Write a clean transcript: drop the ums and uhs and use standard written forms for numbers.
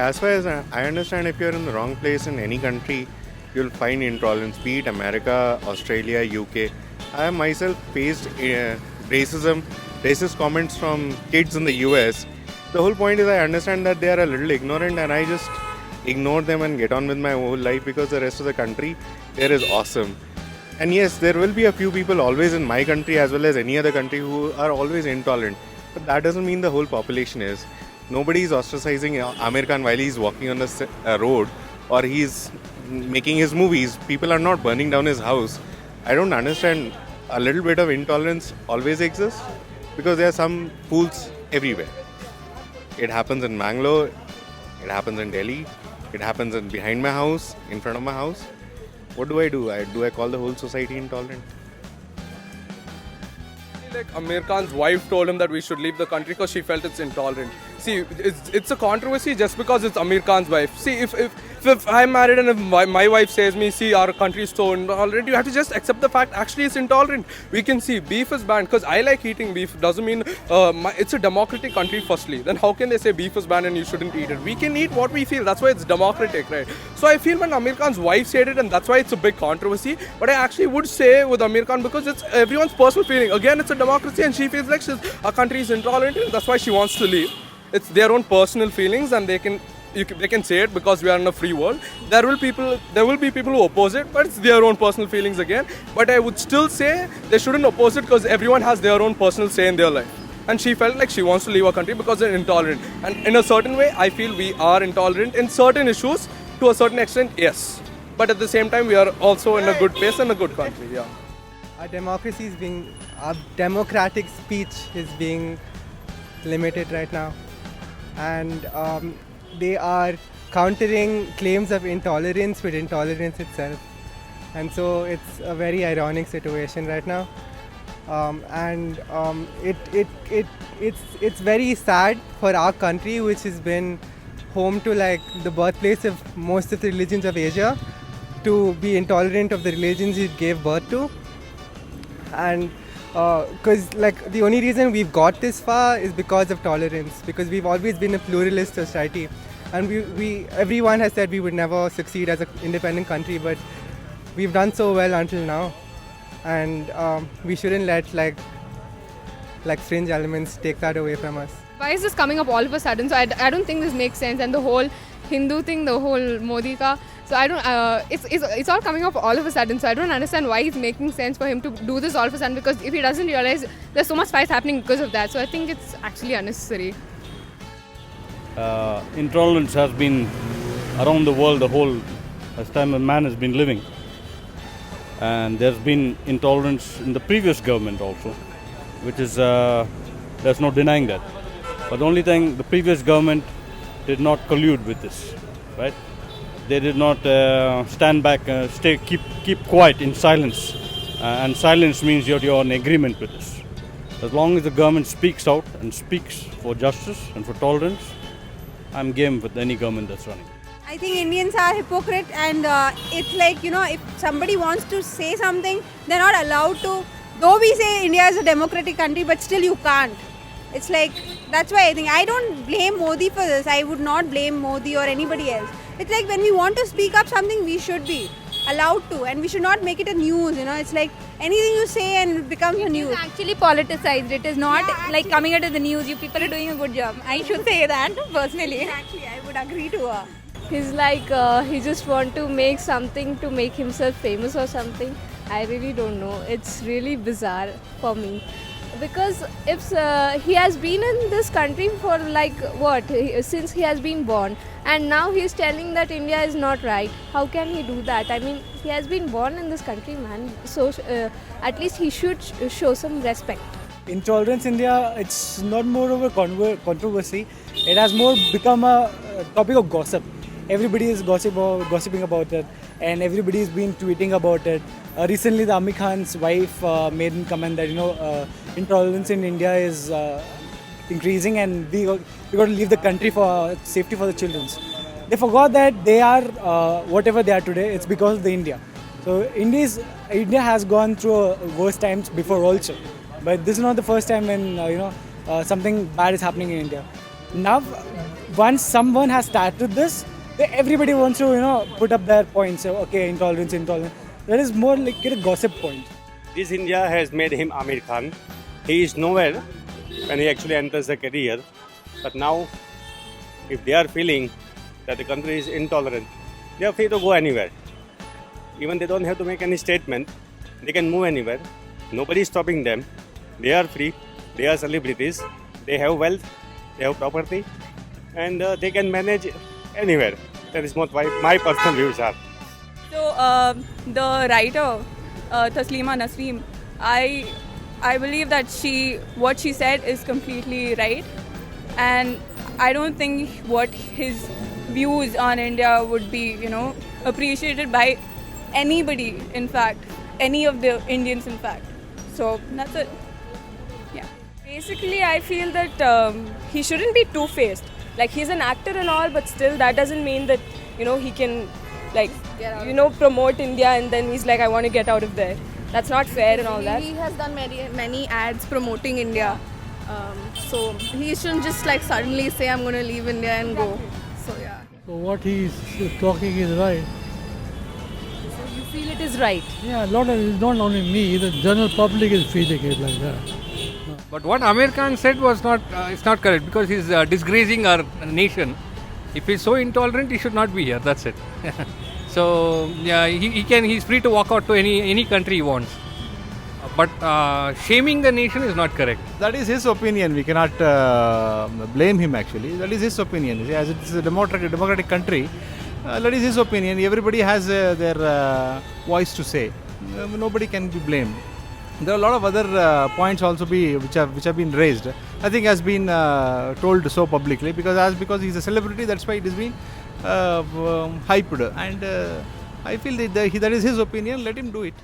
as far as I understand, if you're in the wrong place in any country, you'll find intolerance, be it America, Australia, UK. I have myself faced racism, racist comments from kids in the US. The whole point is I understand that they are a little ignorant and I just ignore them and get on with my whole life because the rest of the country there is awesome. And yes, there will be a few people always in my country as well as any other country who are always intolerant. But that doesn't mean the whole population is. Nobody is ostracizing Amir Khan while he's walking on a road or he's making his movies. People are not burning down his house. I don't understand. A little bit of intolerance always exists because there are some fools everywhere. It happens in Bangalore, it happens in Delhi, it happens behind my house, in front of my house. What do? Do I call the whole society intolerant? Like Amir Khan's wife told him that we should leave the country because she felt it's intolerant. See, it's a controversy just because it's Amir Khan's wife. See, if I'm married and if my wife says me, see, our country is so intolerant, you have to just accept the fact actually it's intolerant. We can see beef is banned because I like eating beef. Doesn't mean it's a democratic country firstly. Then how can they say beef is banned and you shouldn't eat it? We can eat what we feel. That's why it's democratic, right? So I feel when Amir Khan's wife said it and that's why it's a big controversy. But I actually would say with Amir Khan because it's everyone's personal feeling. Again, it's a democracy and she feels like our country is intolerant and that's why she wants to leave. It's their own personal feelings and they can say it because we are in a free world. There will be people who oppose it, but it's their own personal feelings again. But I would still say they shouldn't oppose it because everyone has their own personal say in their life. And she felt like she wants to leave our country because they're intolerant. And in a certain way, I feel we are intolerant in certain issues to a certain extent, yes. But at the same time, we are also in a good place and a good country, yeah. Our democratic speech is being limited right now. And they are countering claims of intolerance with intolerance itself. And so it's a very ironic situation right now. It's very sad for our country, which has been home to like the birthplace of most of the religions of Asia, to be intolerant of the religions it gave birth to. And because like the only reason we've got this far is because of tolerance, because we've always been a pluralist society, and everyone has said we would never succeed as an independent country, but we've done so well until now, and we shouldn't let like fringe elements take that away from us. Why is this coming up all of a sudden? So I don't think this makes sense, and the whole Hindu thing, the whole Modi ka. So I don't. It's all coming up all of a sudden. So I don't understand why it's making sense for him to do this all of a sudden. Because if he doesn't realize there's so much fight happening because of that, so I think it's actually unnecessary. Intolerance has been around the world the whole as time a man has been living, and there's been intolerance in the previous government also, which is there's no denying that. But the only thing, the previous government did not collude with this, right? They did not stand back, keep quiet in silence, and silence means you're in agreement with this. As long as the government speaks out and speaks for justice and for tolerance, I'm game with any government that's running. I think Indians are hypocrite, and it's like, if somebody wants to say something, they're not allowed to. Though we say India is a democratic country, but still you can't. It's like, that's why I think I don't blame Modi for this. I would not blame Modi or anybody else. It's like when we want to speak up something, we should be allowed to, and we should not make it a news. It's like anything you say and it becomes a news. It's actually politicized. It is not like coming out of the news. You people are doing a good job. I should say that personally. Exactly, I would agree to her. He's like, he just want to make something to make himself famous or something. I really don't know. It's really bizarre for me. Because if he has been in this country for since he has been born, and now he's telling that India is not right. How can he do that? I mean, he has been born in this country, man. So at least he should show some respect. Intolerance in India, it's not more of a controversy. It has more become a topic of gossip. Everybody is gossiping about it, and everybody has been tweeting about it. Recently, the Amir Khan's wife made a comment that intolerance in India is increasing, and we got to leave the country for safety for the children. They forgot that they are whatever they are today. It's because of the India. So India has gone through worse times before also, but this is not the first time when something bad is happening in India. Now once someone has started this, everybody wants to put up their points. So, okay, intolerance. That is more like a gossip point. This India has made him Amir Khan. He is nowhere when he actually enters the career. But now, if they are feeling that the country is intolerant, they are free to go anywhere. Even they don't have to make any statement. They can move anywhere. Nobody is stopping them. They are free. They are celebrities. They have wealth. They have property. And they can manage anywhere. That is what my personal views are. So the writer Taslima Nasreen, I believe that what she said is completely right, and I don't think what his views on India would be appreciated by anybody, in fact, any of the Indians, in fact. So that's it. Yeah. Basically, I feel that he shouldn't be two-faced. Like, he's an actor and all, but still that doesn't mean that he can promote India and then he's like, I want to get out of there. That's not fair and all that. He has done many ads promoting India. So he shouldn't just suddenly say, I'm going to leave India and go. So yeah. So what he is talking is right. So you feel it is right? Yeah, it's not only me, the general public is feeling it like that. But what Amir Khan said was it's not correct, because he's disgracing our nation. If he's so intolerant, he should not be here. That's it. So yeah, he's free to walk out to any country he wants. But shaming the nation is not correct. That is his opinion. We cannot blame him actually. That is his opinion. As it is a democratic country, that is his opinion. Everybody has their voice to say. Nobody can be blamed. There are a lot of other points also which have been raised. I think has been told so publicly because he's a celebrity. That's why it has been hyped. And I feel that is his opinion. Let him do it.